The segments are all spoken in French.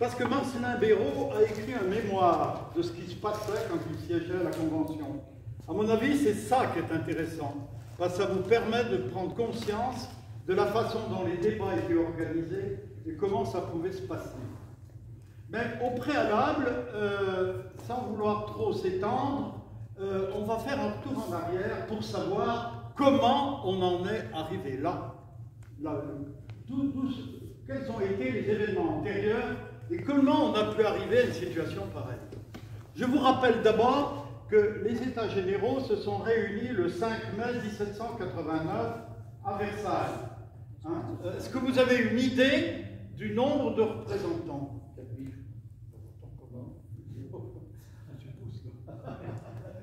Parce que Marcellin Béraud a écrit un mémoire de ce qui se passait quand il siégeait à la Convention. À mon avis, c'est ça qui est intéressant, parce que ça vous permet de prendre conscience de la façon dont les débats étaient organisés et comment ça pouvait se passer. Mais au préalable, sans vouloir trop s'étendre, on va faire un retour en arrière pour savoir comment on en est arrivé là. Quels ont été les événements antérieurs et comment on a pu arriver à une situation pareille. Je vous rappelle d'abord que les États généraux se sont réunis le 5 mai 1789 à Versailles. Hein? Est-ce que vous avez une idée du nombre de représentants?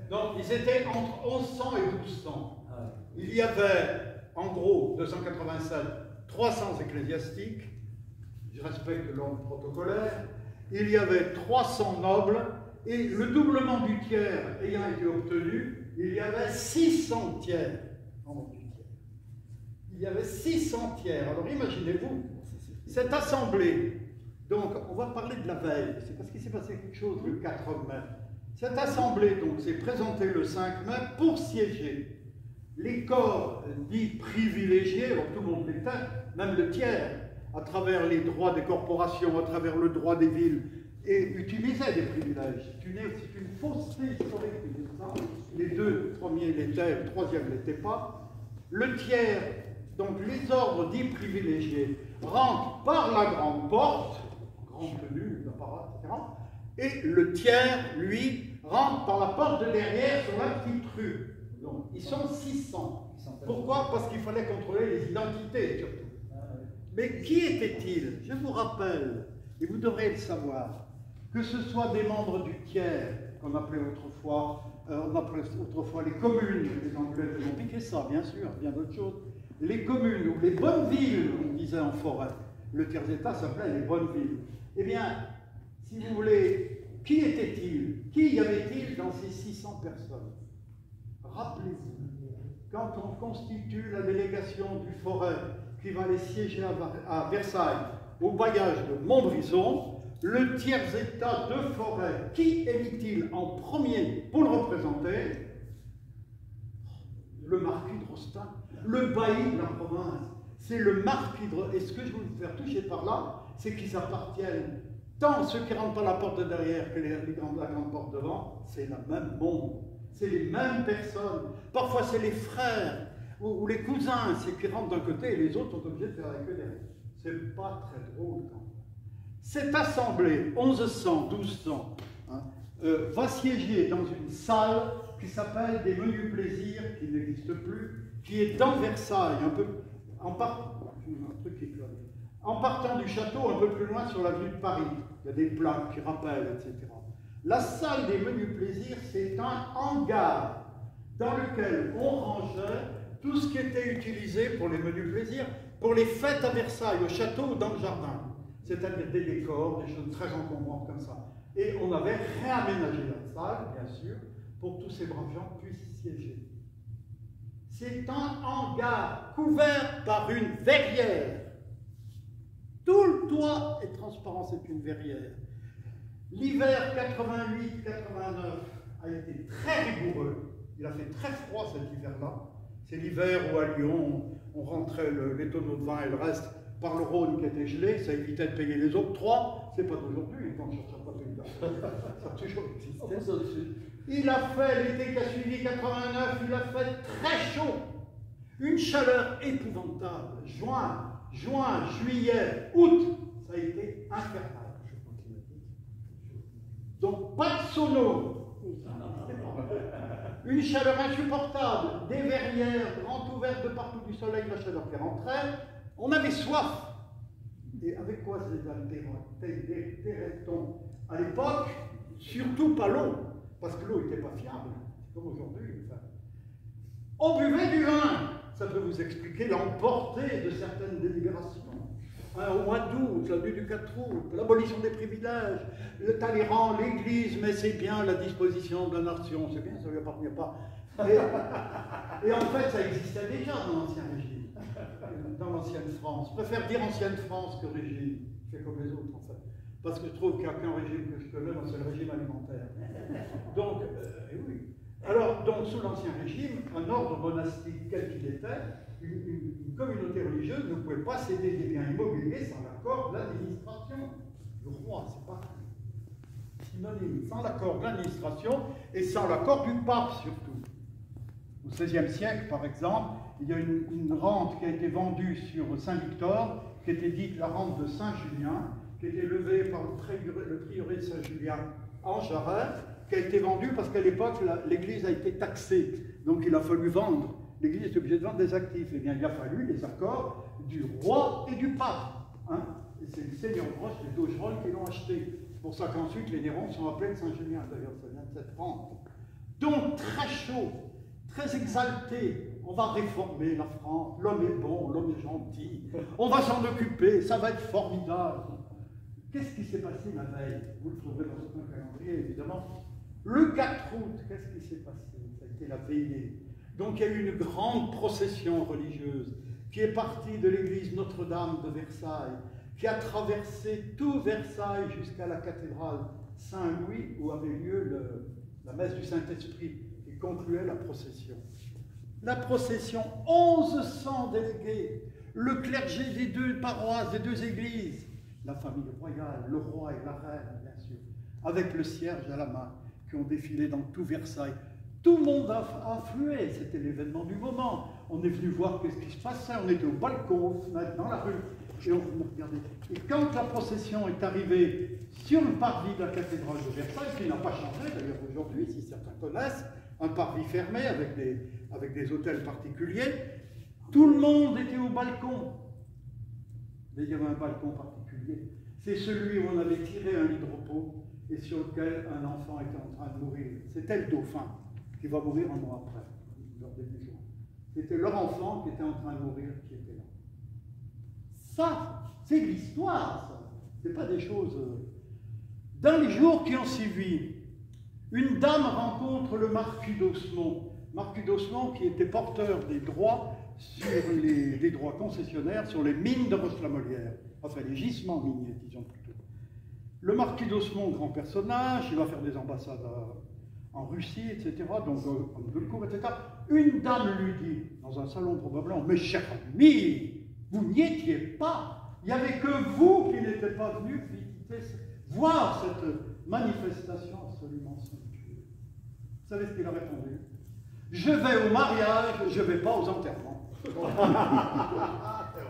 Donc, ils étaient entre 1100 et 1200. Il y avait, en gros, 287, 300 ecclésiastiques, je respecte l'ordre protocolaire, il y avait 300 nobles, et le doublement du tiers ayant été obtenu, il y avait 600 tiers. Il y avait 600 tiers. Alors imaginez-vous, cette assemblée, donc on va parler de la veille, c'est parce qu'il s'est passé quelque chose le 4 mai. Cette assemblée donc s'est présentée le 5 mai pour siéger. Les corps dits privilégiés, alors tout le monde l'était, même le tiers, à travers les droits des corporations, à travers le droit des villes, et utilisaient des privilèges. C'est une fausseté historique qui dit ça. Les deux premiers l'étaient, le troisième ne l'était pas. Le tiers, donc les ordres dits privilégiés, rentrent par la grande porte, grande tenue, l'apparat, etc. Et le tiers, lui, rentre par la porte de derrière sur la petite rue. Donc, ils sont 600. Pourquoi? Parce qu'il fallait contrôler les identités, surtout. Mais qui était-il? Je vous rappelle, et vous devrez le savoir, que ce soit des membres du tiers, qu'on appelait autrefois, les communes, les Anglais ont piqué ça, bien sûr, bien d'autres choses, les communes ou les bonnes villes, on disait en forêt, le tiers-état s'appelait les bonnes villes. Eh bien, si vous voulez, qui était-il? Qui y avait-il dans ces 600 personnes? Rappelez-vous, quand on constitue la délégation du Forêt qui va aller siéger à Versailles, au bailliage de Montbrison, le tiers-état de Forêt, qui élit-il en premier pour le représenter? Le marquis de Rostin, le bailli de la province. C'est le marquis de... Et ce que je veux vous faire toucher par là, c'est qu'ils appartiennent, tant ceux qui rentrent par la porte de derrière que la grande porte devant, c'est la même monde. C'est les mêmes personnes. Parfois, c'est les frères ou les cousins, c'est qui rentrent d'un côté et les autres sont obligés de faire la queue derrière. C'est pas très drôle quand même. Cette assemblée, 1100-1200, va siéger dans une salle qui s'appelle des menus plaisirs, qui n'existe plus, qui est dans Versailles, un peu en partant du château, un peu plus loin sur l'avenue de Paris. Il y a des plaques qui rappellent, etc. La salle des menus plaisirs, c'est un hangar dans lequel on rangeait tout ce qui était utilisé pour les menus plaisirs, pour les fêtes à Versailles, au château ou dans le jardin. C'est-à-dire des décors, des choses très encombrantes comme ça. Et on avait réaménagé la salle, bien sûr, pour que tous ces braves gens puissent siéger. C'est un hangar couvert par une verrière. Tout le toit est transparent, c'est une verrière. L'hiver 88-89 a été très rigoureux. Il a fait très froid cet hiver-là. C'est l'hiver où à Lyon, on rentrait les tonneaux de vin et le reste par le Rhône qui était gelé, ça évitait de payer les octrois. C'est pas d'aujourd'hui, quand je ne cherche pas tout ça. Ça a toujours existé. Il a fait, l'été qui a suivi 89, il a fait très chaud. Une chaleur épouvantable. Juin, juillet, août, ça a été infernal. Donc pas de sono. Une chaleur insupportable, des verrières grandes ouvertes de partout du soleil, la chaleur qui rentrait. On avait soif. Et avec quoi se déterrait-on à l'époque? Surtout pas l'eau, parce que l'eau n'était pas fiable, comme aujourd'hui. On buvait du vin. Ça peut vous expliquer l'emportée de certaines délibérations. Au mois d'août, la nuit du 4 août, l'abolition des privilèges, le Talleyrand, l'Église, mais c'est bien la disposition de la nation, c'est bien, ça ne lui appartenait pas. Et en fait, ça existait déjà dans l'Ancien Régime, dans l'ancienne France. Je préfère dire ancienne France que régime, je fais comme les autres en fait. parce que je trouve qu'il n'y a qu'un régime que je connais, c'est le régime alimentaire. Donc, oui. Alors, donc, sous l'Ancien Régime, un ordre monastique quel qu'il était, une communauté religieuse ne pouvait pas céder des biens immobiliers sans l'accord de l'administration. Le roi, c'est pas synonyme, sans l'accord de l'administration et sans l'accord du pape surtout. Au XVIe siècle, par exemple, il y a une rente qui a été vendue sur Saint-Victor, qui était dite la rente de Saint-Julien, qui était levée par le prieuré de Saint-Julien en Jarret, qui a été vendue parce qu'à l'époque, l'Église a été taxée. Donc il a fallu vendre. L'Église est obligée de vendre des actifs. Eh bien, il a fallu les accords du roi et du pape. Hein, et c'est le seigneur Broche, les Daugerolles, qui l'ont acheté. C'est pour ça qu'ensuite, les Nérons sont appelés de Saint-Julien, d'ailleurs, ça vient de cette rente. Donc, très chaud, très exalté. On va réformer la France. L'homme est bon, l'homme est gentil. On va s'en occuper, ça va être formidable. Qu'est-ce qui s'est passé la veille? Vous le trouverez dans certains calendriers, évidemment. Le 4 août, qu'est-ce qui s'est passé? Ça a été la veillée. Donc il y a eu une grande procession religieuse qui est partie de l'église Notre-Dame de Versailles, qui a traversé tout Versailles jusqu'à la cathédrale Saint-Louis, où avait lieu la messe du Saint-Esprit, qui concluait la procession. La procession, 1100 délégués, le clergé des deux paroisses, des deux églises, la famille royale, le roi et la reine, bien sûr, avec le cierge à la main, qui ont défilé dans tout Versailles. Tout le monde a afflué, c'était l'événement du moment. On est venu voir ce qui se passait, on était au balcon, aux fenêtres, dans la rue, et on regardait. Et quand la procession est arrivée sur le parvis de la cathédrale de Versailles, qui n'a pas changé d'ailleurs aujourd'hui, si certains connaissent, un parvis fermé avec des hôtels particuliers, tout le monde était au balcon. Mais il y avait un balcon particulier. C'est celui où on avait tiré un lit de repos et sur lequel un enfant était en train de mourir. C'était le dauphin qui va mourir un mois après, leur début juin. C'était leur enfant qui était en train de mourir, qui était là. Ça, c'est l'histoire, ça. Ce n'est pas des choses... Dans les jours qui ont suivi, une dame rencontre le marquis d'Osmond. Marquis d'Osmond qui était porteur des droits sur des droits concessionnaires sur les mines de Roche-la-Molière, enfin les gisements miniers, disons plutôt. Le marquis d'Osmond, grand personnage, il va faire des ambassades en Russie, etc., donc comme de cour, etc. Une dame lui dit, dans un salon probablement, mais cher ami, vous n'y étiez pas, il n'y avait que vous qui n'étiez pas venu voir cette manifestation absolument somptueuse. Vous savez ce qu'il a répondu? Je vais au mariage, je ne vais pas aux enterrements.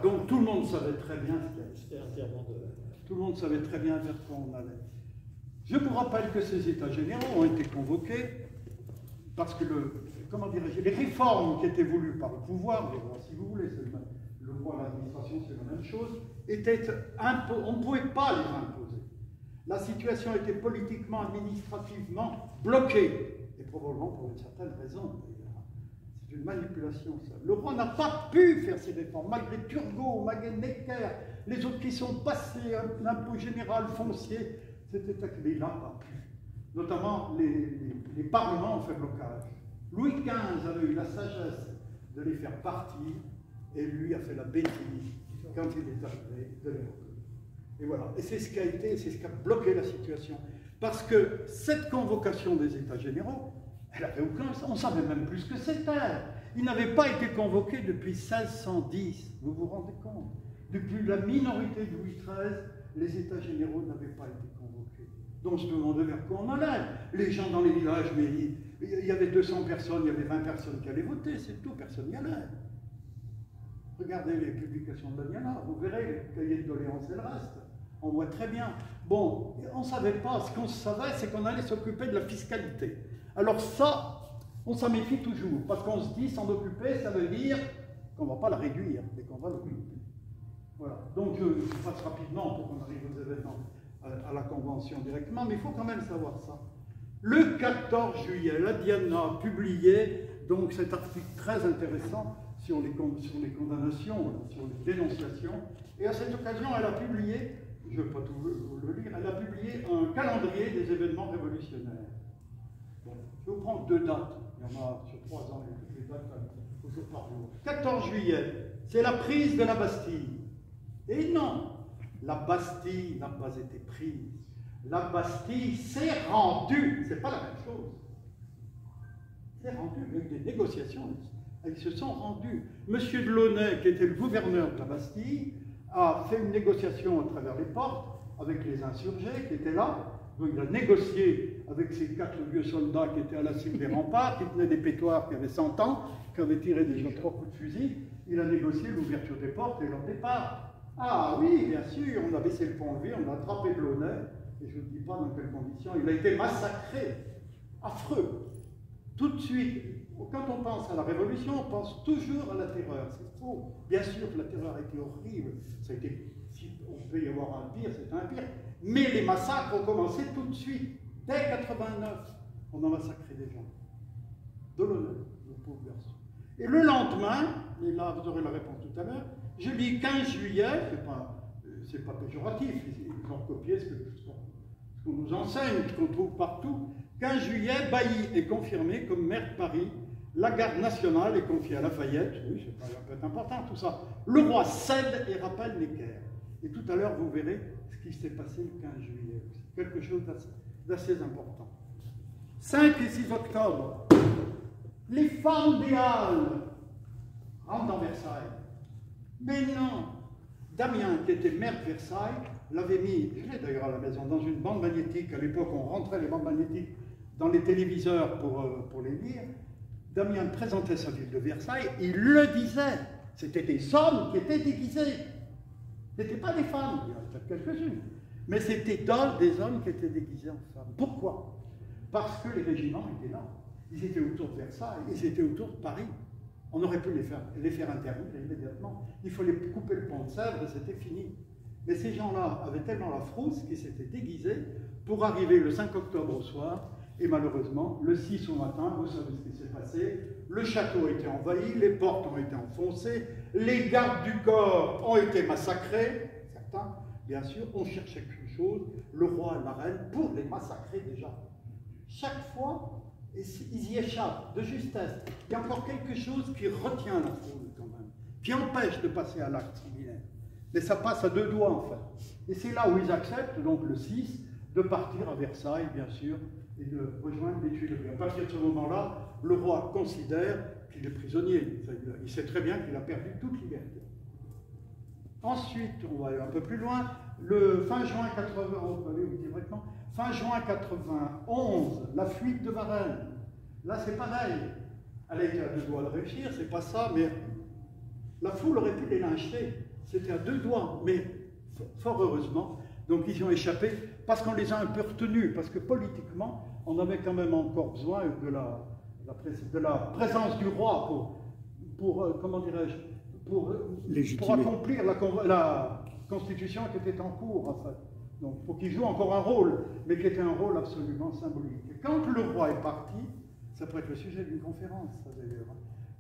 Donc tout le monde savait très bien tout le monde savait très bien vers quoi on allait. Je vous rappelle que ces États généraux ont été convoqués parce que les réformes qui étaient voulues par le pouvoir, les rois, si vous voulez, le roi et l'administration, c'est la même chose, on ne pouvait pas les imposer. La situation était politiquement, administrativement bloquée, et probablement pour une certaine raison. C'est une manipulation, ça. Le roi n'a pas pu faire ces réformes, malgré Turgot, malgré Necker, les autres qui sont passés, l'impôt général foncier, c'était mais il n'a pas pu. Notamment, les parlements ont fait blocage. Louis XV avait eu la sagesse de les faire partir, et lui a fait la bêtise, quand il est arrivé, de les reconnaître. Et voilà. Et c'est ce qui a été, c'est ce qui a bloqué la situation. Parce que cette convocation des États généraux, elle n'avait aucun sens. On ne savait même plus ce que c'était. Il n'avait pas été convoqué depuis 1610. Vous vous rendez compte? Depuis la minorité de Louis XIII, les États généraux n'avaient pas été convoqués. Donc on se demandait vers quoi on allait. Les gens dans les villages, mais il y avait 200 personnes, il y avait 20 personnes qui allaient voter, c'est tout, personne n'y allait. Regardez les publications de Daniela, vous verrez le cahier de doléances et le reste. On voit très bien. Bon, on ne savait pas. Ce qu'on savait, c'est qu'on allait s'occuper de la fiscalité. Alors ça, on s'en méfie toujours, parce qu'on se dit, s'en occuper, ça veut dire qu'on ne va pas la réduire, mais qu'on va l'occuper. Voilà. Donc je passe rapidement pour qu'on arrive aux événements, à la Convention directement, mais il faut quand même savoir ça. Le 14 juillet, la Diana publiait donc cet article très intéressant sur les condamnations, sur les dénonciations, et à cette occasion, elle a publié, je ne vais pas tout le lire, elle a publié un calendrier des événements révolutionnaire. Bon, je vais vous prendre 2 dates, il y en a sur 3 ans, il y a toutes les dates au jour par jour. 14 juillet, c'est la prise de la Bastille. Et non, La Bastille n'a pas été prise. La Bastille s'est rendue. C'est pas la même chose. C'est rendu. Il y a eu des négociations. Ils se sont rendus. Monsieur Delaunay, qui était le gouverneur de la Bastille, a fait une négociation à travers les portes avec les insurgés qui étaient là. Donc il a négocié avec ces 4 vieux soldats qui étaient à la cime des remparts, qui tenaient des pétoires, qui avaient 100 ans, qui avaient tiré déjà 3 coups de fusil. Il a négocié l'ouverture des portes et leur départ. Ah oui, bien sûr, on a baissé le pont-levis, on a attrapé Delaunay, et je ne vous dis pas dans quelles conditions, il a été massacré. Affreux. Tout de suite, quand on pense à la Révolution, on pense toujours à la terreur. C'est faux. Bien sûr que la terreur a été horrible. Ça a été, si on peut y avoir un pire, c'est un pire. Mais les massacres ont commencé tout de suite. Dès 89, on a massacré des gens. Delaunay, le pauvre garçon. Et le lendemain, et là vous aurez la réponse tout à l'heure, je lis 15 juillet, c'est pas péjoratif, ils ont copié ce qu'on nous enseigne, ce qu'on trouve partout. 15 juillet, Bailly est confirmé comme maire de Paris. La garde nationale est confiée à Lafayette. Oui, ça peut être important tout ça. Le roi cède et rappelle Necker. Et tout à l'heure, vous verrez ce qui s'est passé le 15 juillet. Quelque chose d'assez important. 5 et 6 octobre, les femmes des Halles rentrent dans Versailles. Mais non, Damien, qui était maire de Versailles, l'avait mis, je l'ai d'ailleurs à la maison, dans une bande magnétique. À l'époque, on rentrait les bandes magnétiques dans les téléviseurs pour les lire. Damien présentait sa ville de Versailles, il le disait. C'était des hommes qui étaient déguisés. Ce n'étaient pas des femmes, il y en a peut-être quelques-unes. Mais c'était des hommes qui étaient déguisés en femmes. Pourquoi? Parce que les régiments étaient là. Ils étaient autour de Versailles, ils étaient autour de Paris. On aurait pu les faire interdire immédiatement. Il fallait couper le pont de Sèvres et c'était fini. Mais ces gens-là avaient tellement la frousse qu'ils s'étaient déguisés pour arriver le 5 octobre au soir. Et malheureusement, le 6 au matin, vous savez ce qui s'est passé. Le château a été envahi, les portes ont été enfoncées, les gardes du corps ont été massacrés. Certains, bien sûr, ont cherché quelque chose, le roi et la reine, pour les massacrer déjà. Chaque fois, ils y échappent de justesse. Il y a encore quelque chose qui retient la foule quand même, qui empêche de passer à l'acte sanguinaire. Mais ça passe à 2 doigts en fait. Et c'est là où ils acceptent, donc le 6, de partir à Versailles, bien sûr, et de rejoindre les Tuileries. À partir de ce moment-là, le roi considère qu'il est prisonnier. Il sait très bien qu'il a perdu toute liberté. Ensuite, on va aller un peu plus loin, le fin juin 91, la fuite de Varennes. Là, c'est pareil. Elle a été à 2 doigts de réussir, c'est pas ça, mais la foule aurait pu les lyncher. C'était à 2 doigts, mais fort heureusement. Donc ils y ont échappé parce qu'on les a un peu retenus, parce que politiquement, on avait quand même encore besoin de la présence du roi pour comment dirais-je, pour accomplir la constitution qui était en cours, en fait. Donc, pour qu'il joue encore un rôle, mais qui était un rôle absolument symbolique. Et quand le roi est parti, ça pourrait être le sujet d'une conférence, ça d'ailleurs.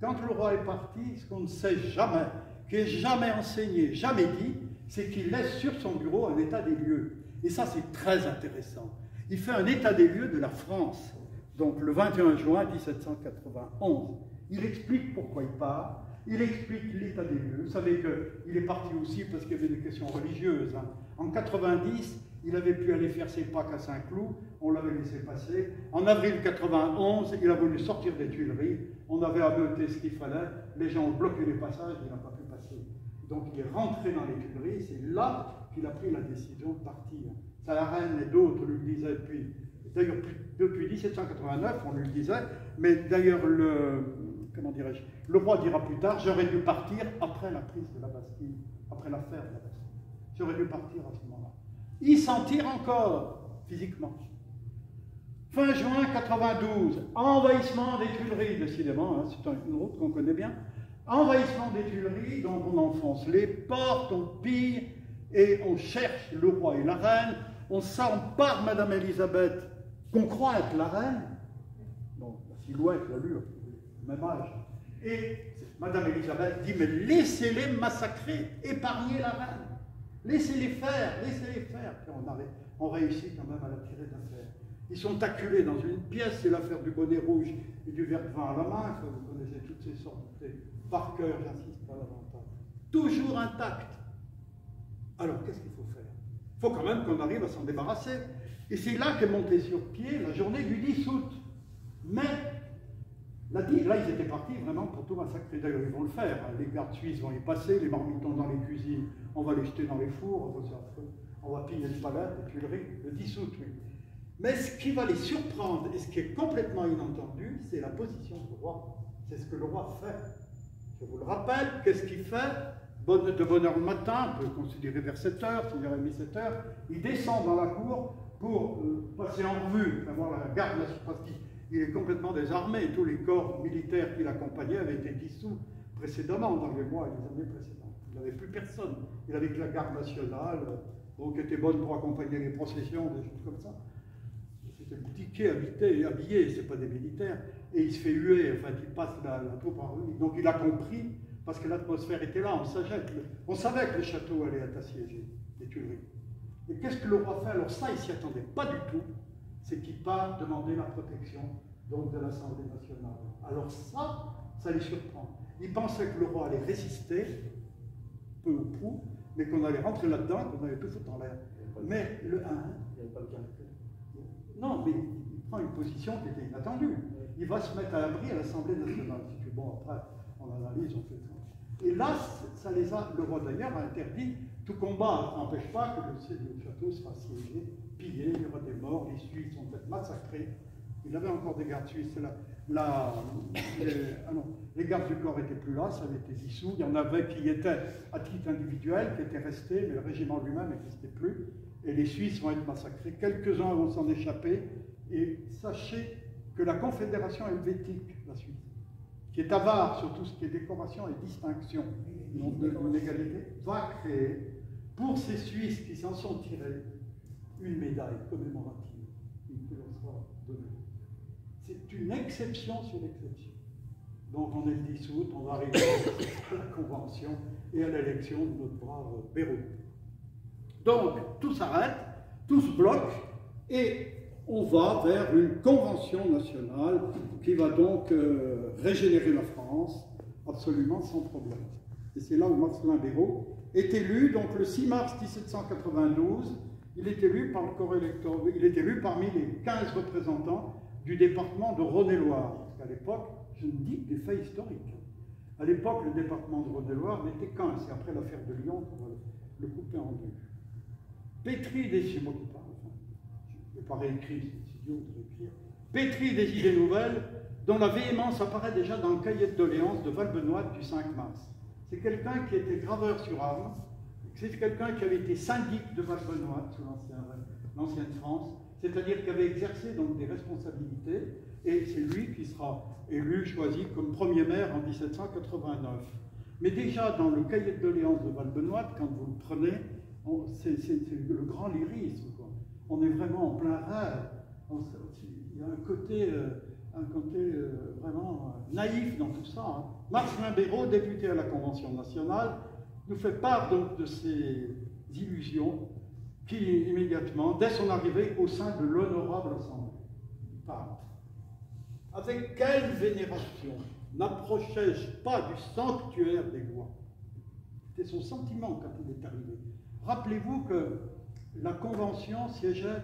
Quand le roi est parti, ce qu'on ne sait jamais, qui n'est jamais enseigné, jamais dit, c'est qu'il laisse sur son bureau un état des lieux. Et ça, c'est très intéressant. Il fait un état des lieux de la France, donc le 21 juin 1791. Il explique pourquoi il part, il explique l'état des lieux. Vous savez qu'il est parti aussi parce qu'il y avait des questions religieuses. Hein. En 90, il avait pu aller faire ses Pâques à Saint-Cloud, on l'avait laissé passer. En avril 91, il a voulu sortir des Tuileries, on avait ameuté ce qu'il fallait, les gens ont bloqué les passages, il n'a pas pu passer. Donc il est rentré dans les Tuileries, c'est là qu'il a pris la décision de partir. Ça, la reine et d'autres lui le disaient depuis 1789, on lui le disait, mais d'ailleurs le roi dira plus tard, j'aurais dû partir après la prise de la Bastille, après l'affaire de la Bastille. J'aurais dû partir à ce moment-là. Il s'en tire encore, physiquement. Fin juin 92, envahissement des Tuileries, décidément, hein, c'est une route qu'on connaît bien. Envahissement des Tuileries, donc on enfonce les portes, on pille, et on cherche le roi et la reine, on s'empare Madame Élisabeth, qu'on croit être la reine, donc la silhouette, l'allure, même âge, et Madame Élisabeth dit, mais laissez-les massacrer, épargnez la reine. Laissez-les faire, laissez-les faire. Puis on réussit quand même à la tirer d'affaire. Ils sont acculés dans une pièce, c'est l'affaire du bonnet rouge et du verre de vin à la main. Vous connaissez toutes ces sortes par cœur, j'insiste pas davantage. Toujours intact. Alors, qu'est-ce qu'il faut faire? Il faut quand même qu'on arrive à s'en débarrasser. Et c'est là qu'est montée sur pied la journée du 10 août. Mais, là, ils étaient partis vraiment pour tout massacrer. D'ailleurs, ils vont le faire. Les gardes suisses vont y passer, les marmitons dans les cuisines, on va les jeter dans les fours, on va piller le palais, les tuileries, le 10 août, oui. Mais ce qui va les surprendre, et ce qui est complètement inentendu, c'est la position du roi. C'est ce que le roi fait. Je vous le rappelle, qu'est-ce qu'il fait? De bonne heure le matin, on peut considérer vers 7 h, 6h30, 7 h, il descend dans la cour pour passer en revue, avoir la garde, parce qu'il est complètement désarmé. Tous les corps militaires qui l'accompagnaient avaient été dissous précédemment, dans les mois et les années précédentes. Il n'avait plus personne. Il avait que la garde nationale, qui était bonne pour accompagner les processions, des choses comme ça. C'était boutiqué, habillé, c'est pas des militaires. Et il se fait huer, enfin, il passe la troupe en revue. Donc il a compris, parce que l'atmosphère était là, on savait que le château allait être assiégé, les Tuileries. Et qu'est-ce que le roi fait? Alors ça, il s'y attendait pas du tout. C'est qu'il part demander la protection donc, de l'Assemblée nationale. Alors ça les surprend. Il pensait que le roi allait résister, peu ou prou, mais qu'on allait rentrer là-dedans, qu'on allait tout foutre en l'air. Mais le 1, il n'y avait pas de caractère. Non, mais il prend une position qui était inattendue. Il va se mettre à l'abri à l'Assemblée nationale. Si tu veux, bon, après, on analyse, on fait ça. Et là, le roi d'ailleurs a interdit tout combat. n'empêche pas que le château sera assiégé, pillé, il y aura des morts, les Suisses sont peut-être massacrés. Il avait encore des gardes suisses. Les gardes du corps n'étaient plus là, ça avait été dissous. Il y en avait qui étaient à titre individuel, qui étaient restés, mais le régiment lui-même n'existait plus. Et les Suisses vont être massacrés. Quelques-uns vont s'en échapper. Et sachez que la Confédération helvétique, la Suisse, qui est avare sur tout ce qui est décoration et distinction, donc de l'égalité, va créer, pour ces Suisses qui s'en sont tirés, une médaille commémorative qui leur sera donnée. C'est une exception sur l'exception. Donc on est le 10 août, on va arriver à la Convention et à l'élection de notre brave Béraud. Donc tout s'arrête, tout se bloque, et on va vers une convention nationale qui va donc régénérer la France absolument sans problème. Et c'est là où Marcellin Béraud est élu, donc le 6 mars 1792, il est élu par le corps électoral, il est élu parmi les 15 représentants du département de Rhône-et-Loire. Parce qu'à l'époque, je ne dis que des faits historiques. À l'époque, le département de Rhône-et-Loire n'était qu'un, c'est après l'affaire de Lyon qu'on va le couper en deux. Pétri des, c'est moi qui parle, enfin, je n'ai pas réécrit, c'est idiot de réécrire. Pétri des idées nouvelles, dont la véhémence apparaît déjà dans le cahier de doléances de Valbenoît du 5 mars. C'est quelqu'un qui était graveur sur armes, c'est quelqu'un qui avait été syndic de Valbenoît sous l'ancienne France, c'est-à-dire qui avait exercé donc des responsabilités, et c'est lui qui sera élu, choisi comme premier maire en 1789. Mais déjà dans le cahier de doléances de Valbenoît, quand vous le prenez, c'est le grand lyrisme, quoi. On est vraiment en plein rêve. Il y a un côté vraiment naïf dans tout ça. Hein. Marcellin Béraud, député à la Convention nationale, nous fait part donc de ces illusions qui, immédiatement, dès son arrivée au sein de l'honorable Assemblée, parle. Avec quelle vénération n'approchais-je pas du sanctuaire des lois? C'était son sentiment quand il est arrivé. Rappelez-vous que la Convention siégeait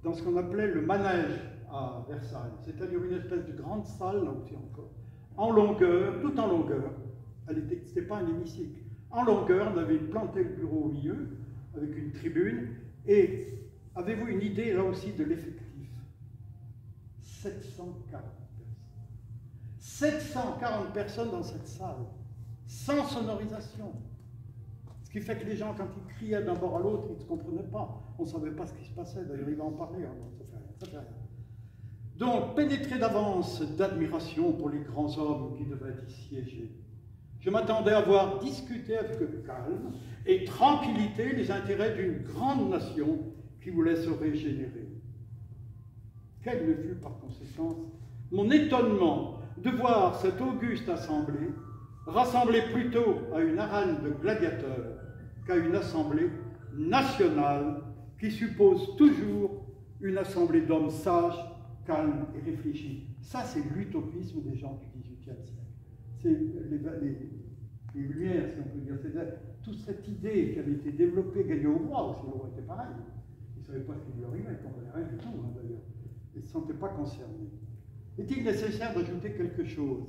dans ce qu'on appelait le manège à Versailles, c'est-à-dire une espèce de grande salle, là aussi encore, en longueur, tout en longueur. Ce n'était pas un hémicycle. En longueur, on avait planté le bureau au milieu, avec une tribune, et avez-vous une idée, là aussi, de l'effectif? 740 personnes. 740 personnes dans cette salle, sans sonorisation. Ce qui fait que les gens, quand ils criaient d'un bord à l'autre, ils ne se comprenaient pas. On ne savait pas ce qui se passait. D'ailleurs, il va en parler. Hein. Ça fait rien. Donc, pénétré d'avance d'admiration pour les grands hommes qui devaient y siéger, je m'attendais à voir discuter avec calme et tranquillité les intérêts d'une grande nation qui voulait se régénérer. Quel ne fut par conséquence mon étonnement de voir cette auguste assemblée rassemblée plutôt à une arène de gladiateurs qu'à une assemblée nationale qui suppose toujours une assemblée d'hommes sages, calmes et réfléchis. Ça, c'est l'utopisme des gens du XVIIIe siècle. C'est les Lumières, si on peut dire. C'est toute cette idée qui avait été développée, gagnée au roi aussi, le roi était pareil. Il ne savait pas ce qui lui arrivait, il ne comprenait rien du tout, hein, d'ailleurs. Il ne se sentait pas concerné. Est-il nécessaire d'ajouter quelque chose?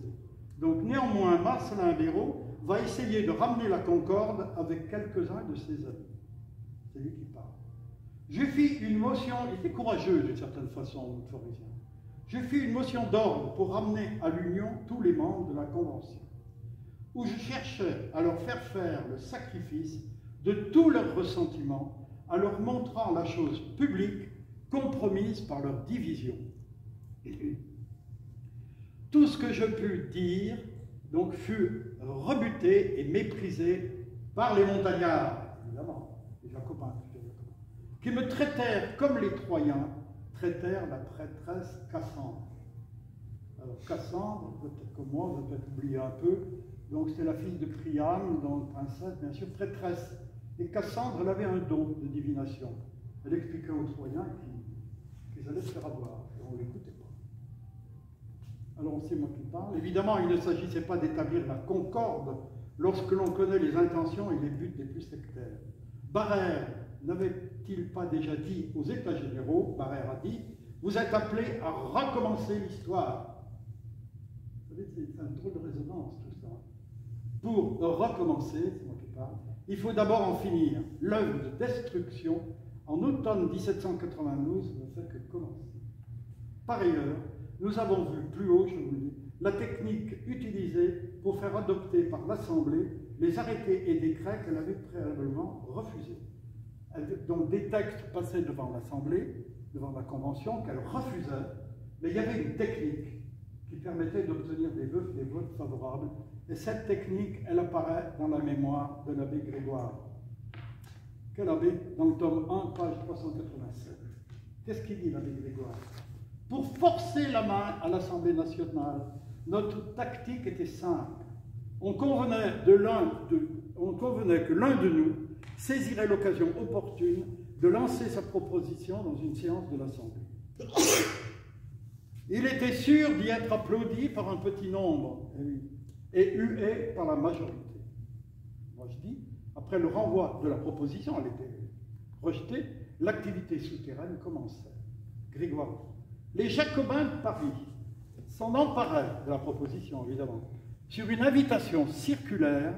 Donc, néanmoins, Marcellin Béraud va essayer de ramener la concorde avec quelques-uns de ses amis. C'est lui qui parle. Je fis une motion, il était courageux d'une certaine façon, notre pharisien. Je fis une motion d'ordre pour ramener à l'union tous les membres de la Convention, où je cherchais à leur faire le sacrifice de tous leurs ressentiments, en leur montrant la chose publique compromise par leur division. Tout ce que je pus dire donc fut rebuté et méprisé par les montagnards, évidemment, les jacobins, qui me traitèrent comme les Troyens traitèrent la prêtresse Cassandre. Alors Cassandre, peut-être comme moi, vous avez peut-être oublié un peu, donc c'était la fille de Priam, donc princesse, bien sûr, prêtresse. Et Cassandre, elle avait un don de divination. Elle expliquait aux Troyens qu'ils allaient se faire avoir, et on ne l'écoutait pas. Alors c'est moi qui parle. Évidemment, il ne s'agissait pas d'établir la concorde lorsque l'on connaît les intentions et les buts les plus sectaires. Barère n'avait-il pas déjà dit aux États généraux, Barère a dit, vous êtes appelés à recommencer l'histoire. Vous savez, c'est un drôle de résonance tout ça. Pour recommencer, c'est moi qui parle, il faut d'abord en finir. L'œuvre de destruction en automne 1792 ne fait que commencer. Par ailleurs, nous avons vu plus haut, je vous le dis, la technique utilisée pour faire adopter par l'Assemblée les arrêtés et décrets qu'elle avait préalablement refusés. Donc des textes passaient devant l'Assemblée, devant la Convention, qu'elle refusait, mais il y avait une technique qui permettait d'obtenir des votes favorables, et cette technique, elle apparaît dans la mémoire de l'abbé Grégoire. Quel abbé? Dans le tome 1, page 387. Qu'est-ce qu'il dit, l'abbé Grégoire? Pour forcer la main à l'Assemblée nationale, notre tactique était simple. On convenait que l'un de nous saisirait l'occasion opportune de lancer sa proposition dans une séance de l'Assemblée. Il était sûr d'y être applaudi par un petit nombre et hué par la majorité. Moi je dis, après le renvoi de la proposition, elle était rejetée, l'activité souterraine commençait. Grégoire. Les Jacobins de Paris s'en emparaient de la proposition, évidemment, sur une invitation circulaire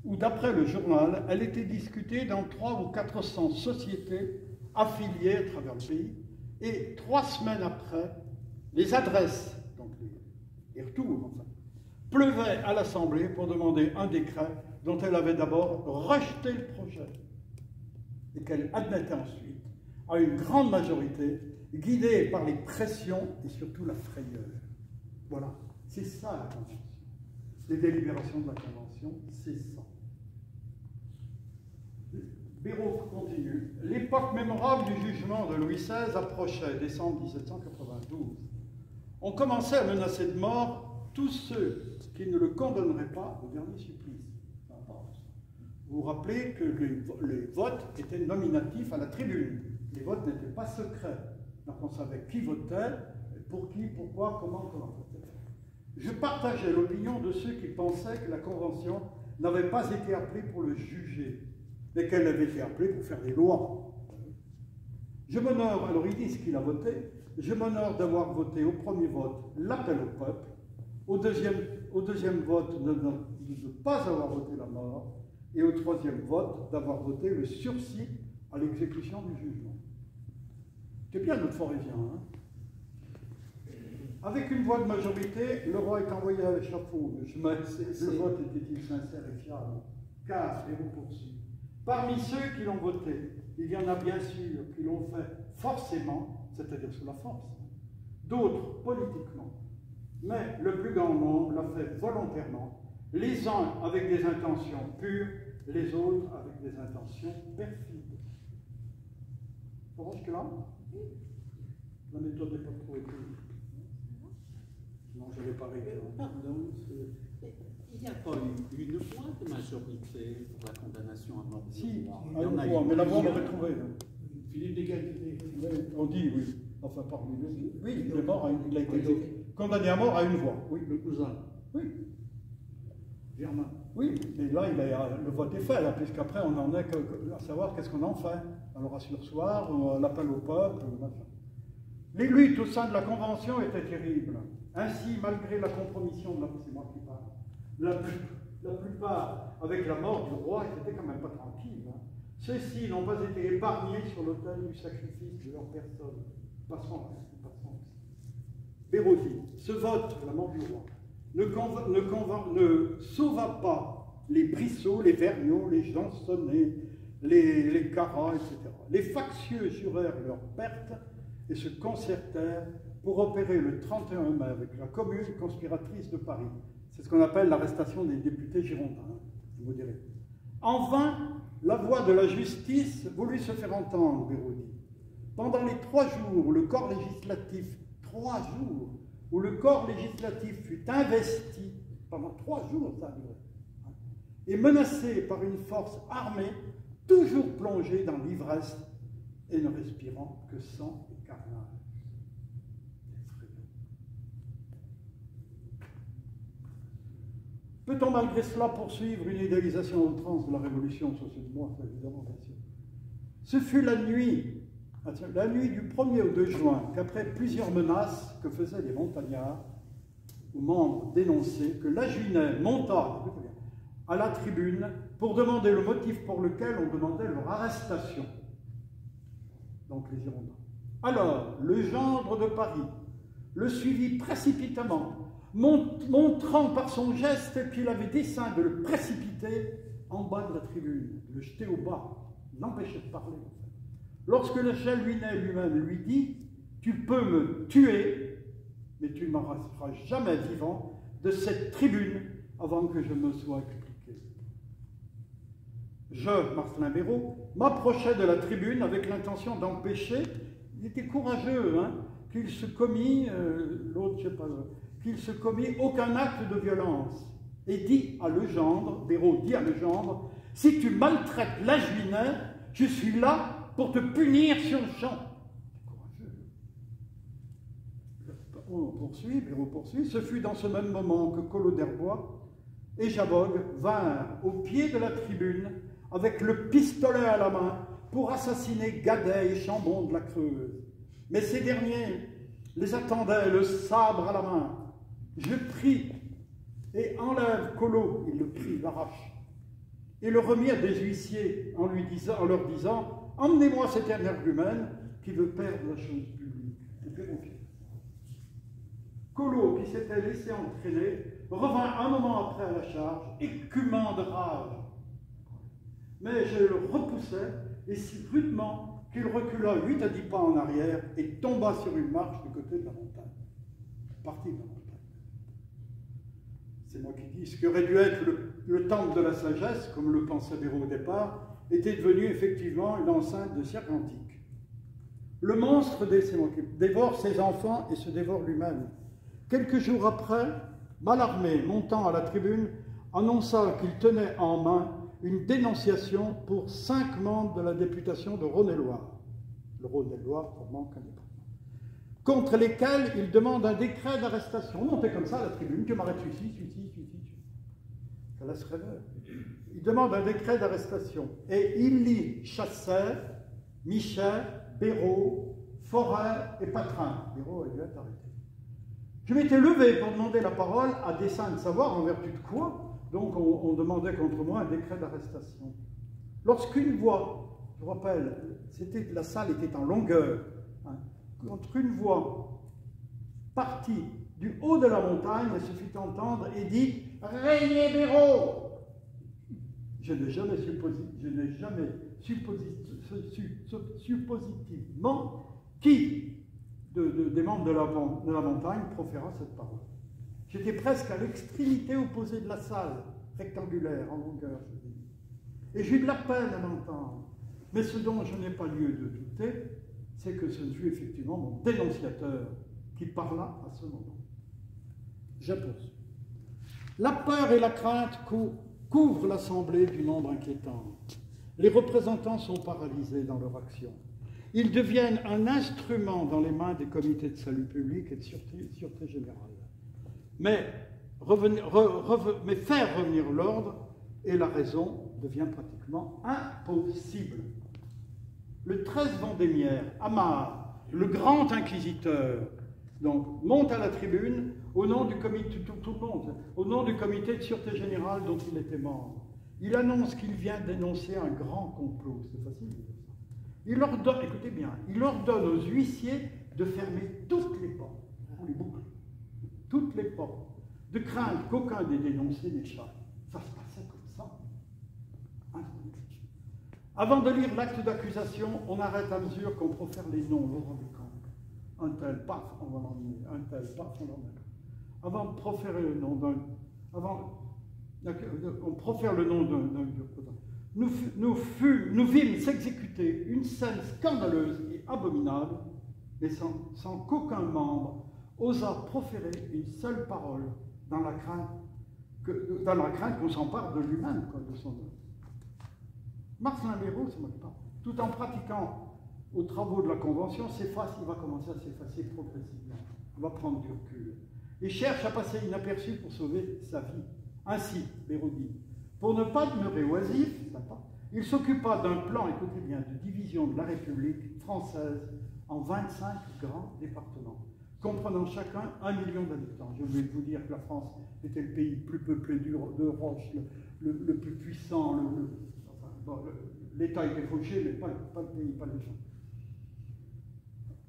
où, d'après le journal, elle était discutée dans 300 ou 400 sociétés affiliées à travers le pays, et 3 semaines après, les adresses, donc les retours, enfin, pleuvaient à l'Assemblée pour demander un décret dont elle avait d'abord rejeté le projet et qu'elle admettait ensuite à une grande majorité, guidée par les pressions et surtout la frayeur. Voilà, c'est ça la Convention. Les délibérations de la Convention, c'est ça. Béraud continue. L'époque mémorable du jugement de Louis XVI approchait, décembre 1792. On commençait à menacer de mort tous ceux qui ne le condamneraient pas au dernier supplice. Vous vous rappelez que les votes étaient nominatifs à la tribune. Les votes n'étaient pas secrets. Donc on savait qui votait, pour qui, pourquoi, comment voter. Je partageais l'opinion de ceux qui pensaient que la Convention n'avait pas été appelée pour le juger, mais qu'elle avait été appelée pour faire des lois. Je m'honore, alors il dit ce qu'il a voté, je m'honore d'avoir voté au premier vote l'appel au peuple, au deuxième vote de ne pas avoir voté la mort, et au troisième vote d'avoir voté le sursis à l'exécution du jugement. C'est bien notre forésien, hein? Avec une voix de majorité, le roi est envoyé à l'échafaud. Le vote était-il sincère et fiable? Car, et vous poursuivez, parmi ceux qui l'ont voté, il y en a bien sûr qui l'ont fait forcément, c'est-à-dire sous la force, d'autres politiquement. Mais le plus grand nombre l'a fait volontairement, les uns avec des intentions pures, les autres avec des intentions perfides. Pour jusque-là, la méthode n'est pas trop écrite. Non, je n'avais pas réglé. Pardon, il n'y a pas eu une voix de majorité pour la condamnation à mort. Si, une voix, mais la voix on l'avait trouvée. Philippe d'égalité. Oui, on dit, oui. Enfin, parmi les... Oui, il est mort, il a été condamné à mort à une voix. Oui, le cousin. Oui. Germain. Oui, mais là, le vote est fait, là, puisqu'après, on n'en est à savoir qu'est-ce qu'on en fait. Alors, à sursoir, ou l'appel au peuple, machin. Les luttes au sein de la Convention étaient terribles. Ainsi, malgré la compromission, c'est moi qui parle, la plupart, avec la mort du roi, ils n'étaient quand même pas tranquilles. Hein. Ceux-ci n'ont pas été épargnés sur l'autel du sacrifice de leur personne. Passons. Bérosie, ce vote, la mort du roi, ne sauva pas les Brissot, les Vergniaud, les Jansonnet, les Carat, etc. Les factieux jurèrent leur perte et se concertèrent pour opérer le 31 mai avec la commune conspiratrice de Paris. C'est ce qu'on appelle l'arrestation des députés girondins, vous direz. En vain, la voix de la justice voulut se faire entendre, Bérosie. Pendant les 3 jours où le corps législatif, 3 jours, où le corps législatif fut investi, pendant 3 jours ça a duré, hein, et menacé par une force armée, toujours plongée dans l'ivresse et ne respirant que sang et carnage. Peut-on malgré cela poursuivre une idéalisation à outrance de la Révolution? Ça, c'est moi, évidemment, bien sûr. Ce fut la nuit du 1er au 2 juin, qu'après plusieurs menaces que faisaient les montagnards, ou membres dénoncés, que Lajuinet monta à la tribune pour demander le motif pour lequel on demandait leur arrestation. Donc les Girondins. Alors, le gendre de Paris le suivit précipitamment, montrant par son geste qu'il avait dessein de le précipiter en bas de la tribune, de le jeter au bas, l'empêcher de parler. Lorsque le Lajuinet lui-même lui dit « Tu peux me tuer, mais tu ne m'arrêteras jamais vivant de cette tribune avant que je me sois expliqué. » Je, Marcelin Béraud, m'approchais de la tribune avec l'intention d'empêcher, il était courageux, hein, qu'il se commit, qu'il se commit aucun acte de violence, et dit à Legendre, Béraud dit à Legendre, « Si tu maltraites Lajuinet, je suis là pour te punir sur le champ. » On poursuit, Béraud poursuit. Ce fut dans ce même moment que Collot d'Herbois et Jabog vinrent au pied de la tribune avec le pistolet à la main pour assassiner Gadet et Chambon de la Creuse. Mais ces derniers les attendaient, le sabre à la main. Je prie et enlève Collot, il le prie, l'arrache, et le remis à des huissiers en leur disant « Emmenez-moi cet énergumène qui veut perdre la chose publique. » Et perroquet. Collot, qui s'était laissé entraîner, revint un moment après à la charge, écumant de rage. Mais je le repoussai, et si rudement qu'il recula 8 à 10 pas en arrière et tomba sur une marche du côté de la montagne. Parti de la montagne. C'est moi qui dis, ce qui aurait dû être le temple de la sagesse, comme le pensait Béraud au départ, était devenu effectivement une enceinte de cirque antique. Le monstre dévore ses enfants et se dévore lui-même. Quelques jours après, Mallarmé, montant à la tribune, annonça qu'il tenait en main une dénonciation pour 5 membres de la députation de Rhône-et-Loire, le Rhône-et-Loire formant qu'un département, contre lesquels il demande un décret d'arrestation. On montait comme ça à la tribune, tu m'arrêtes ici. Ça laisse rêveur. Il demande un décret d'arrestation. Et il lit Chasset, Michel, Béraud, Forêt et Patrin. Béraud a dû être arrêté. Je m'étais levé pour demander la parole à dessein de savoir en vertu de quoi. Donc on demandait contre moi un décret d'arrestation. Lorsqu'une voix, je rappelle, la salle était en longueur, hein, contre une voix partie du haut de la montagne, elle se fit entendre et dit « Régnez Béraud !» Je n'ai jamais suppositivement qui des membres de la montagne proféra cette parole. J'étais presque à l'extrémité opposée de la salle, rectangulaire, en longueur, je dis. Et j'ai eu de la peine à l'entendre. Mais ce dont je n'ai pas lieu de douter, c'est que ce fut effectivement mon dénonciateur qui parla à ce moment. Je poursuis. La peur et la crainte couvrent l'Assemblée d'une ombre inquiétante. Les représentants sont paralysés dans leur action. Ils deviennent un instrument dans les mains des comités de salut public et de sûreté générale. Mais mais faire revenir l'ordre, et la raison devient pratiquement impossible. Le 13 Vendémiaire, Amar, le grand inquisiteur, donc, monte à la tribune au nom du comité, tout le monde, au nom du comité de sûreté générale dont il était membre. Il annonce qu'il vient dénoncer un grand complot. C'est facile de dire ça. Il ordonne, écoutez bien, il ordonne aux huissiers de fermer toutes les portes, les boucles, toutes les portes, de craindre qu'aucun des dénoncés n'échappe. Ça se passait comme ça. Avant de lire l'acte d'accusation, on arrête à mesure qu'on profère les noms, Laurent Descamps. Un tel, paf, on va l'emmener. Un tel, paf, on l'emmène. Avant de proférer le nom d'un... on profère le nom d'un... Nous vîmes s'exécuter une scène scandaleuse et abominable, mais sans qu'aucun membre osât proférer une seule parole dans la crainte qu'on s'empare de lui-même, de son œuvre. Marcelin Béraud se moque pas. Tout en pratiquant aux travaux de la Convention, il va commencer à s'effacer progressivement. Il va prendre du recul. Et cherche à passer inaperçu pour sauver sa vie. Ainsi, Béraud dit, pour ne pas demeurer oisif, il s'occupa d'un plan, écoutez bien, de division de la République française en 25 grands départements, comprenant chacun 1 million d'habitants. Je voulais vous dire que la France était le pays le plus peuplé d'Europe, le plus puissant, l'État était fauché, mais pas le pays, pas les gens.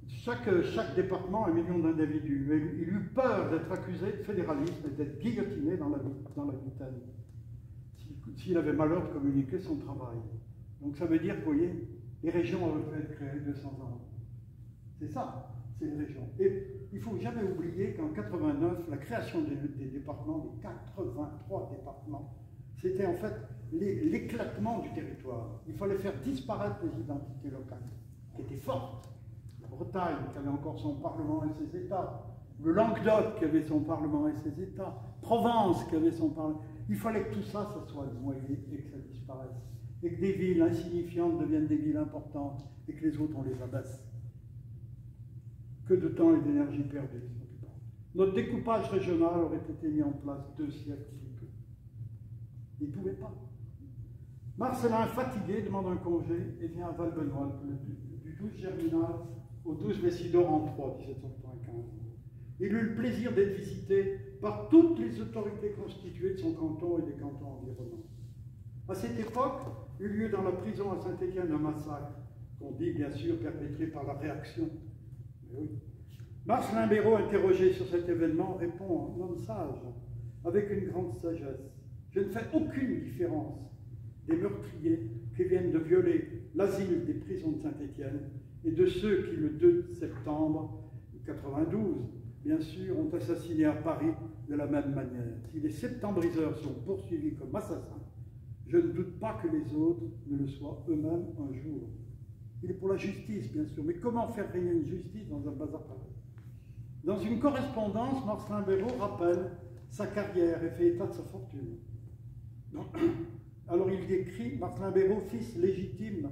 Chaque département, 1 million d'individus. Il eut peur d'être accusé de fédéralisme et d'être guillotiné dans la Bretagne, s'il avait malheur de communiquer son travail. Donc ça veut dire, vous voyez, les régions auraient pu être créées 200 ans. C'est ça, c'est les régions. Et il ne faut jamais oublier qu'en 89, la création des départements, des 83 départements, c'était en fait l'éclatement du territoire. Il fallait faire disparaître les identités locales, qui étaient fortes. Bretagne, qui avait encore son Parlement et ses États, le Languedoc, qui avait son Parlement et ses États, Provence, qui avait son Parlement. Il fallait que tout ça, ça soit noyé et que ça disparaisse. Et que des villes insignifiantes deviennent des villes importantes et que les autres, on les abaisse. Que de temps et d'énergie perdus. Notre découpage régional aurait été mis en place 2 siècles plus tôt. Il ne pouvait pas. Marcelin, fatigué, demande un congé et vient à Valbenoît, du 12 Germinal au 12 Messidor en 3, 1795. Il eut le plaisir d'être visité par toutes les autorités constituées de son canton et des cantons environnants. À cette époque, eut lieu dans la prison à Saint-Étienne un massacre, qu'on dit bien sûr perpétré par la réaction. Mais oui. Marcelin Béraud, interrogé sur cet événement, répond en homme sage, avec une grande sagesse. Je ne fais aucune différence des meurtriers qui viennent de violer l'asile des prisons de Saint-Étienne et de ceux qui, le 2 septembre 92, bien sûr, ont assassiné à Paris de la même manière. Si les septembriseurs sont poursuivis comme assassins, je ne doute pas que les autres ne le soient eux-mêmes un jour. Il est pour la justice, bien sûr, mais comment faire régner une justice dans un bazar pareil? Dans une correspondance, Marcelin Béraud rappelle sa carrière et fait état de sa fortune. Alors il décrit Marcelin Béraud, fils légitime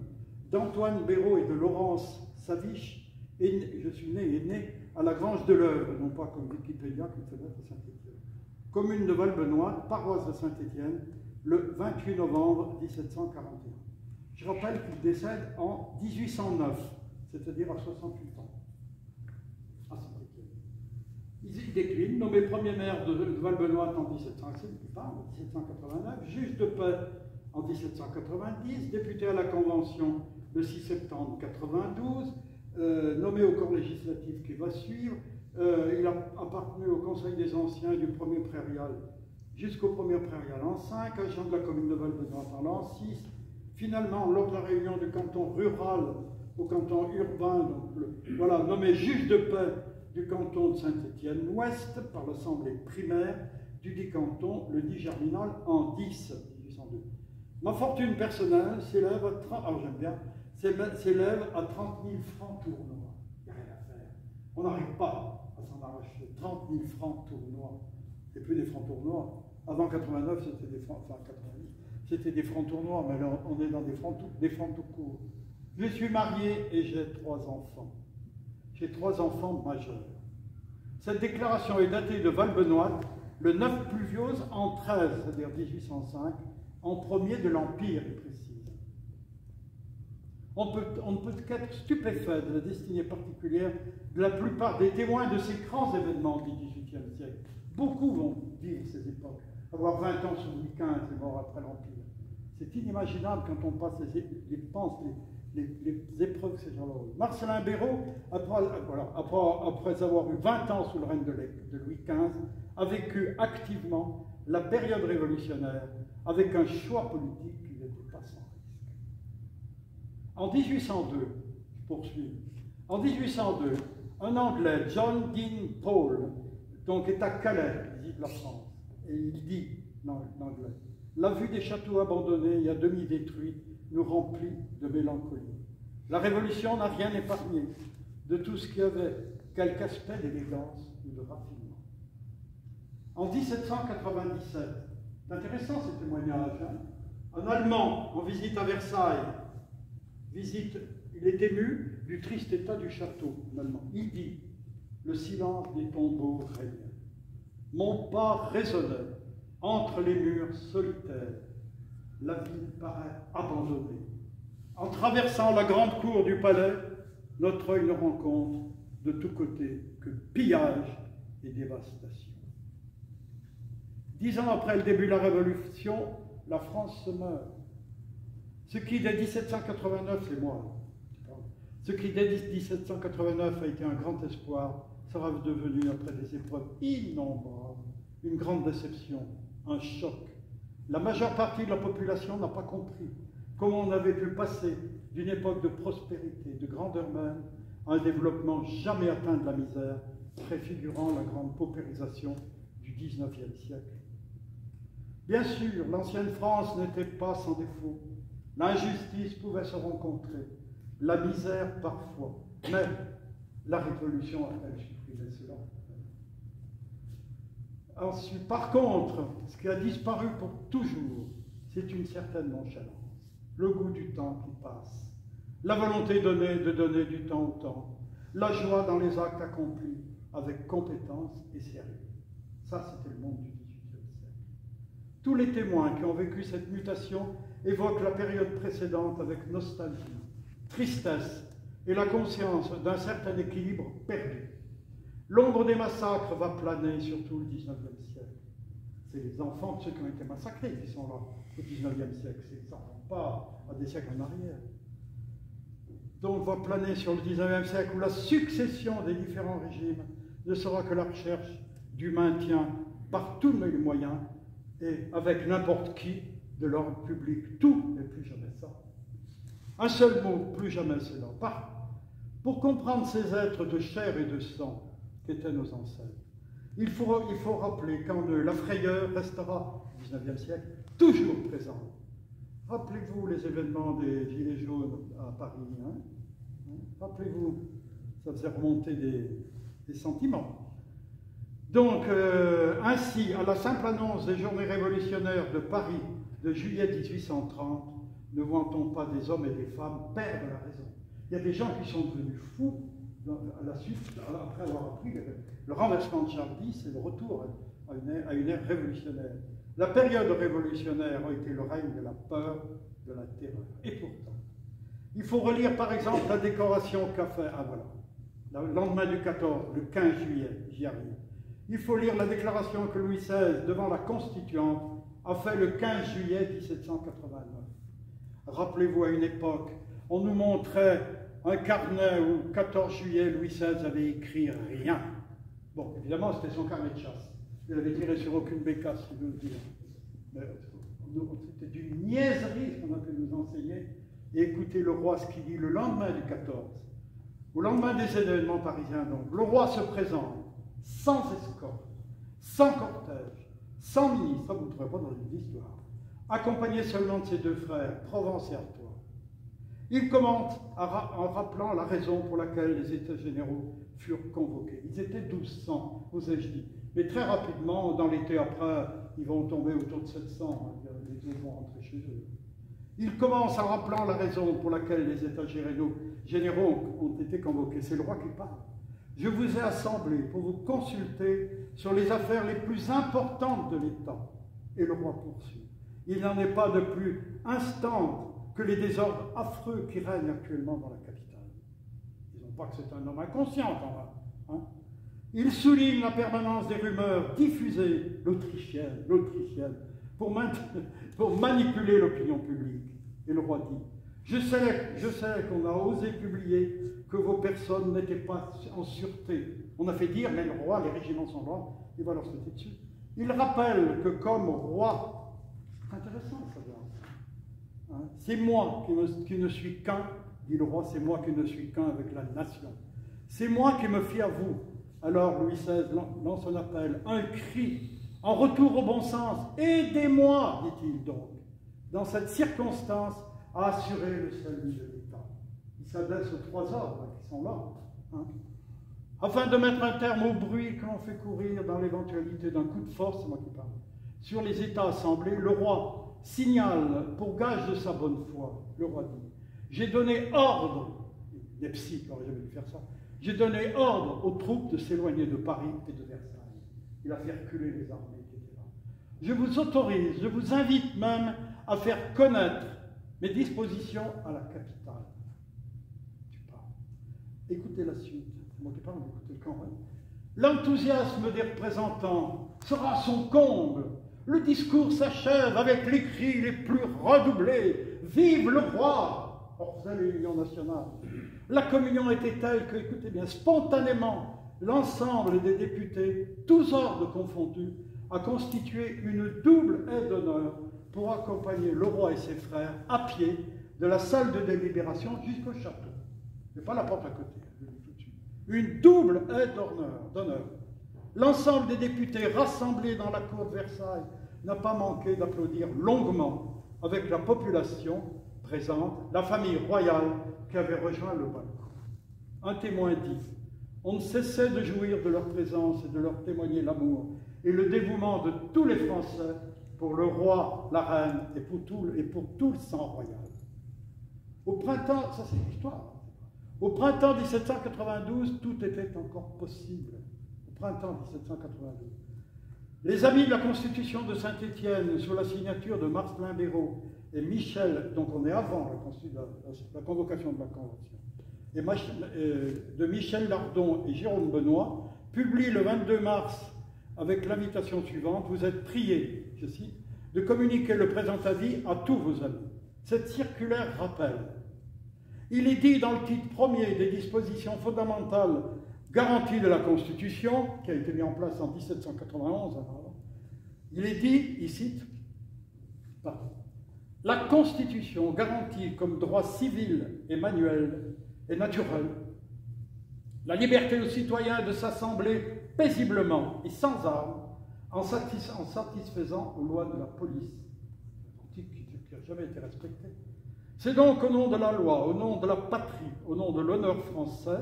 d'Antoine Béraud et de Laurence Saviche, et je suis né et né à la Grange de l'Œuvre, non pas comme Wikipédia qui fait naître à Saint-Étienne. Commune de Valbenoît, paroisse de Saint-Étienne, le 28 novembre 1741. Je rappelle qu'il décède en 1809, c'est-à-dire à 68 ans, à Saint-Étienne. Il décline, nommé premier maire de Valbenoît en 1789, juge de paix en 1790, député à la Convention le 6 septembre 92, nommé au corps législatif qui va suivre. Il a appartenu au Conseil des Anciens du premier prairial jusqu'au premier prairial en 5, agent de la commune de Valbenoît en l'an 6. Finalement, lors de la réunion du canton rural au canton urbain, donc voilà, nommé juge de paix du canton de Saint-Étienne-Ouest par l'Assemblée primaire du dit canton, le dit Germinal, en 1802. Ma fortune personnelle s'élève à 30, alors j'aime bien, s'élève à 30 000 francs tournois. Il n'y a rien à faire. On n'arrive pas à s'en arracher. 30 000 francs tournois. C'est plus des francs tournois. Avant 89, c'était des francs, enfin 90, c'était des francs tournois, mais là, on est dans des francs tout courts. Je suis marié et j'ai 3 enfants. J'ai 3 enfants majeurs. Cette déclaration est datée de Valbenoît le 9 Pluviose en 13, c'est-à-dire 1805, en premier de l'Empire, il précise. On ne peut qu'être stupéfait de la destinée particulière de la plupart des témoins de ces grands événements du XVIIIe siècle. Beaucoup vont vivre ces époques, avoir 20 ans sous Louis XV et mort après l'Empire. C'est inimaginable quand on passe les épreuves que ces gens-là ont. Marcellin Béraud, après avoir eu 20 ans sous le règne de Louis XV, a vécu activement la période révolutionnaire avec un choix politique qui n'était pas sans risque. En 1802, je poursuis, en 1802, un Anglais, John Dean Paul, donc est à Calais, il visite la France, et il dit, dans l'anglais, « La vue des châteaux abandonnés et à demi détruits nous remplit de mélancolie. La Révolution n'a rien épargné de tout ce qui avait quelque aspect d'élégance ou de raffinement. » En 1797, c'est intéressant ce témoignage, hein? Un Allemand en visite à Versailles, il est ému du triste état du château, en allemand. Il dit, le silence des tombeaux règne. Mon pas résonnait entre les murs solitaires. La ville paraît abandonnée. En traversant la grande cour du palais, notre œil ne rencontre de tous côtés que pillage et dévastation. 10 ans après le début de la Révolution, la France se meurt. Ce qui, dès 1789, c'est moi, ce qui, dès 1789, a été un grand espoir, sera devenu, après des épreuves innombrables, une grande déception, un choc. La majeure partie de la population n'a pas compris comment on avait pu passer d'une époque de prospérité, de grandeur même, à un développement jamais atteint de la misère, préfigurant la grande paupérisation du XIXe siècle. Bien sûr, l'ancienne France n'était pas sans défaut. L'injustice pouvait se rencontrer, la misère parfois, mais la Révolution a-t-elle supprimé cela? Ensuite, par contre, ce qui a disparu pour toujours, c'est une certaine nonchalance, le goût du temps qui passe, la volonté de donner du temps au temps, la joie dans les actes accomplis avec compétence et sérieux. Ça, c'était le monde du XVIIIe siècle. Tous les témoins qui ont vécu cette mutation évoquent la période précédente avec nostalgie, tristesse et la conscience d'un certain équilibre perdu. L'ombre des massacres va planer sur tout le XIXe siècle. C'est les enfants de ceux qui ont été massacrés qui sont là au XIXe siècle. Ça ne remonte pas à des siècles en arrière. Donc va planer sur le XIXe siècle où la succession des différents régimes ne sera que la recherche du maintien par tous les moyens et avec n'importe qui de l'ordre public. Tout et plus jamais ça. Un seul mot, plus jamais cela. Pour comprendre ces êtres de chair et de sang qu'étaient nos ancêtres, il faut rappeler qu'en eux, la frayeur restera, au XIXe siècle, toujours présente. Rappelez-vous les événements des Gilets jaunes à Paris. Hein? Rappelez-vous, ça faisait remonter des sentiments. Donc, ainsi, à la simple annonce des journées révolutionnaires de Paris de juillet 1830, ne voit-on pas des hommes et des femmes perdre la raison? Il y a des gens qui sont devenus fous à la suite, après avoir appris le renversement de Charles X et le retour à une ère révolutionnaire. La période révolutionnaire a été le règne de la peur, de la terreur. Et pourtant, il faut relire par exemple la décoration qu'a fait, le lendemain du 14, le 15 juillet, j'y arrive. Il faut lire la déclaration que Louis XVI, devant la Constituante, a fait le 15 juillet 1789. Rappelez-vous, à une époque, on nous montrait un carnet où, 14 juillet, Louis XVI avait écrit rien. Bon, évidemment, c'était son carnet de chasse. Il avait tiré sur aucune bécasse, si je veux dire. C'était d'une niaiserie ce qu'on a pu nous enseigner. Et écoutez le roi ce qu'il dit le lendemain du 14. Au lendemain des événements parisiens, donc, le roi se présente sans escorte, sans cortège, sans ministre, ça vous ne trouverez pas dans les histoires, accompagné seulement de ses deux frères, Provence et Artois. Il commente en rappelant la raison pour laquelle les États généraux furent convoqués. Ils étaient 1200, vous ai-je dit. Mais très rapidement, dans l'été après, ils vont tomber autour de 700, hein, les autres vont rentrer chez eux. Il commence en rappelant la raison pour laquelle les États généraux ont été convoqués. C'est le roi qui parle. je vous ai assemblés pour vous consulter sur les affaires les plus importantes de l'État. Et le roi poursuit. Il n'en est pas de plus instante que les désordres affreux qui règnent actuellement dans la capitale. Disons pas que c'est un homme inconscient, quand même. Hein. Il souligne la permanence des rumeurs diffusées, l'autrichienne, pour manipuler l'opinion publique. Et le roi dit, je sais qu'on a osé publier que vos personnes n'étaient pas en sûreté. On a fait dire, mais le roi, les régiments sont là, il va leur sauter dessus. Il rappelle que comme roi, c'est intéressant ça, hein, c'est moi qui ne suis qu'un, dit le roi, c'est moi qui ne suis qu'un avec la nation. C'est moi qui me fie à vous. Alors Louis XVI lance un appel, un cri, en retour au bon sens. Aidez-moi, dit-il donc, dans cette circonstance, à assurer le salut de l'État. Il s'adresse aux trois ordres qui sont là, hein, afin de mettre un terme au bruit que l'on fait courir dans l'éventualité d'un coup de force, c'est moi qui parle, sur les États assemblés. Le roi signale, pour gage de sa bonne foi, le roi dit, j'ai donné ordre, les psys n'auraient jamais dû faire ça, j'ai donné ordre aux troupes de s'éloigner de Paris et de Versailles. Il a fait reculer les armées qui étaient là. Je vous autorise, je vous invite même à faire connaître mes dispositions à la capitale. Tu parles. Écoutez la suite. C'est moi qui parle, écoutez le camp. Hein. L'enthousiasme des représentants sera à son comble. Le discours s'achève avec les cris les plus redoublés. Vive le roi! Hors l'union nationale. La communion était telle que, écoutez bien, spontanément, l'ensemble des députés, tous ordres confondus, a constitué une double aide d'honneur pour accompagner le roi et ses frères à pied de la salle de délibération jusqu'au château. C'est pas la porte à côté, je le dis tout de suite. Une double aide d'honneur. L'ensemble des députés rassemblés dans la cour de Versailles n'a pas manqué d'applaudir longuement avec la population présente, la famille royale qui avait rejoint le balcon. Un témoin dit, on ne cessait de jouir de leur présence et de leur témoigner l'amour et le dévouement de tous les Français pour le roi, la reine et pour tout le sang royal. Au printemps, ça c'est l'histoire, au printemps 1792, tout était encore possible. Au printemps 1792. Les amis de la Constitution de Saint-Étienne, sous la signature de Marcellin Béraud et Michel, donc on est avant la convocation de la Convention, et de Michel Lardon et Jérôme Benoît, publient le 22 mars avec l'invitation suivante, vous êtes priés, je cite, de communiquer le présent avis à tous vos amis. Cette circulaire rappelle, il est dit dans le titre premier des dispositions fondamentales garanties de la Constitution, qui a été mis en place en 1791, il est dit, il cite, pardon, la Constitution garantit comme droit civil et manuel et naturel la liberté aux citoyens de s'assembler paisiblement et sans armes en satisfaisant aux lois de la police, qui n'a jamais été respectée. C'est donc au nom de la loi, au nom de la patrie, au nom de l'honneur français,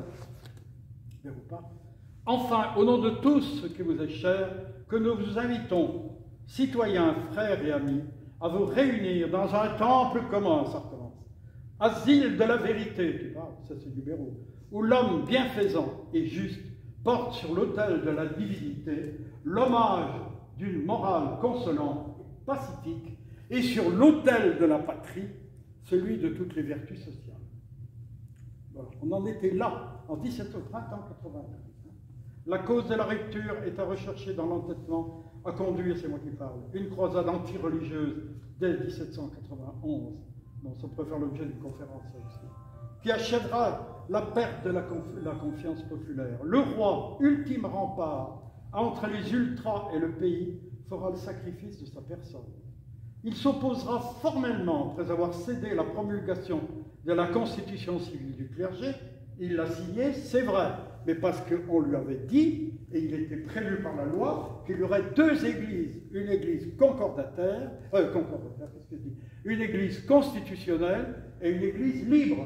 enfin au nom de tous ce qui vous est cher, que nous vous invitons, citoyens, frères et amis, à vous réunir dans un temple commun, ça recommence, asile de la vérité, tu parles, ça c'est du Béraud, où l'homme bienfaisant et juste porte sur l'autel de la divinité l'hommage d'une morale consolante et pacifique, et sur l'autel de la patrie, celui de toutes les vertus sociales. Voilà. On en était là, en 1792. La cause de la rupture est à rechercher dans l'entêtement à conduire, c'est moi qui parle, une croisade anti-religieuse dès 1791. Bon, ça pourrait faire l'objet d'une conférence, ça aussi, qui achèvera la perte de la confiance populaire. Le roi, ultime rempart entre les ultras et le pays, fera le sacrifice de sa personne. Il s'opposera formellement, après avoir cédé la promulgation de la constitution civile du clergé, il l'a signée, c'est vrai, mais parce qu'on lui avait dit, et il était prévu par la loi, qu'il y aurait deux églises, une église concordataire, qu'est-ce que je dis, une église constitutionnelle et une église libre.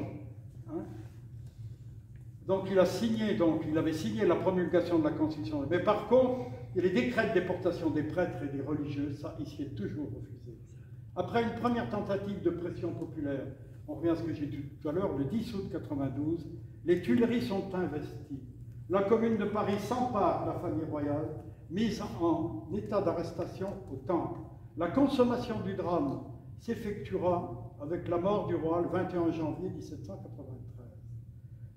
Hein? Donc il avait signé la promulgation de la Constitution. Mais par contre, les décrets de déportation des prêtres et des religieux, ça, il s'y est toujours refusé. Après une première tentative de pression populaire, on revient à ce que j'ai dit tout à l'heure, le 10 août 92, les Tuileries sont investies. La Commune de Paris s'empare de la famille royale, mise en état d'arrestation au Temple. La consommation du drame s'effectuera avec la mort du roi le 21 janvier 1793.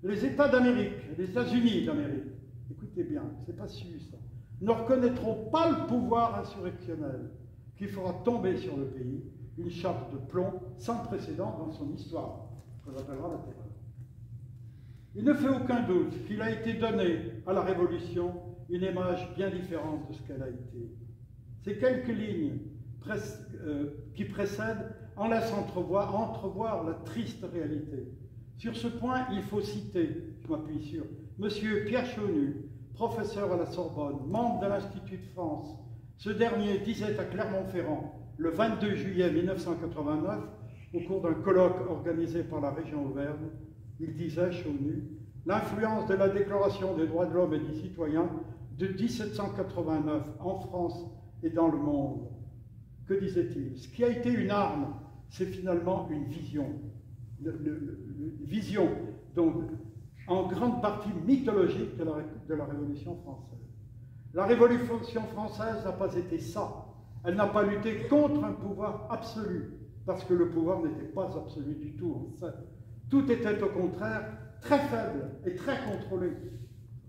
Les États d'Amérique, les États-Unis d'Amérique, écoutez bien, c'est pas su ça, ne reconnaîtront pas le pouvoir insurrectionnel qui fera tomber sur le pays une chape de plomb sans précédent dans son histoire, qu'on appellera la terreur. Il ne fait aucun doute qu'il a été donné à la Révolution une image bien différente de ce qu'elle a été. Ces quelques lignes qui précèdent en laissent entrevoir la triste réalité. Sur ce point, il faut citer, je m'appuie sur M. Pierre Chaunu, professeur à la Sorbonne, membre de l'Institut de France. Ce dernier disait à Clermont-Ferrand, le 22 juillet 1989, au cours d'un colloque organisé par la région Auvergne, il disait, Chaunu, l'influence de la Déclaration des droits de l'homme et des citoyens de 1789 en France et dans le monde. Que disait-il? Ce qui a été une arme, c'est finalement une vision. Vision, donc, en grande partie mythologique de la Révolution française. La Révolution française n'a pas été ça. Elle n'a pas lutté contre un pouvoir absolu, parce que le pouvoir n'était pas absolu du tout, en fait. Tout était au contraire très faible et très contrôlé.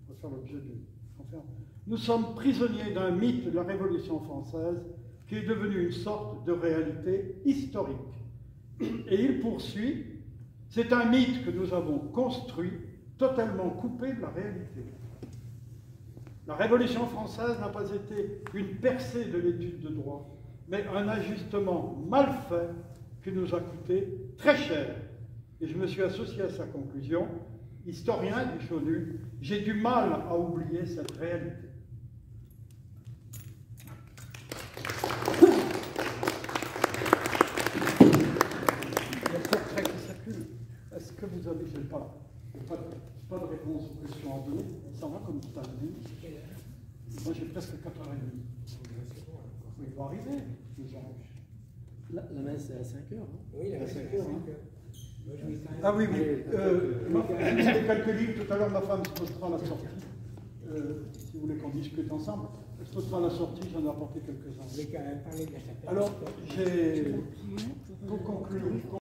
On va faire l'objet d'une conférence. Nous sommes prisonniers d'un mythe de la Révolution française qui est devenu une sorte de réalité historique. Et il poursuit, c'est un mythe que nous avons construit, totalement coupé de la réalité. La Révolution française n'a pas été une percée de l'étude de droit, mais un ajustement mal fait qui nous a coûté très cher. Et je me suis associé à sa conclusion. Historien du Chaunu, j'ai du mal à oublier cette réalité. Le portrait qui circule. Est-ce que vous avez, je n'ai pas de réponse aux questions à donner. Ça va comme tout à l'heure. Moi j'ai presque 4h30. Il va arriver. La messe est à 5h. Hein? Oui, à 5h. Hein. Ah oui, oui. Je disais quelques livres. Tout à l'heure, ma femme se posera à la sortie. Si vous voulez qu'on discute ensemble, elle se posera à la sortie. J'en ai apporté quelques-uns. Vous voulez quand même parler de la chapelle? Alors, pour conclure.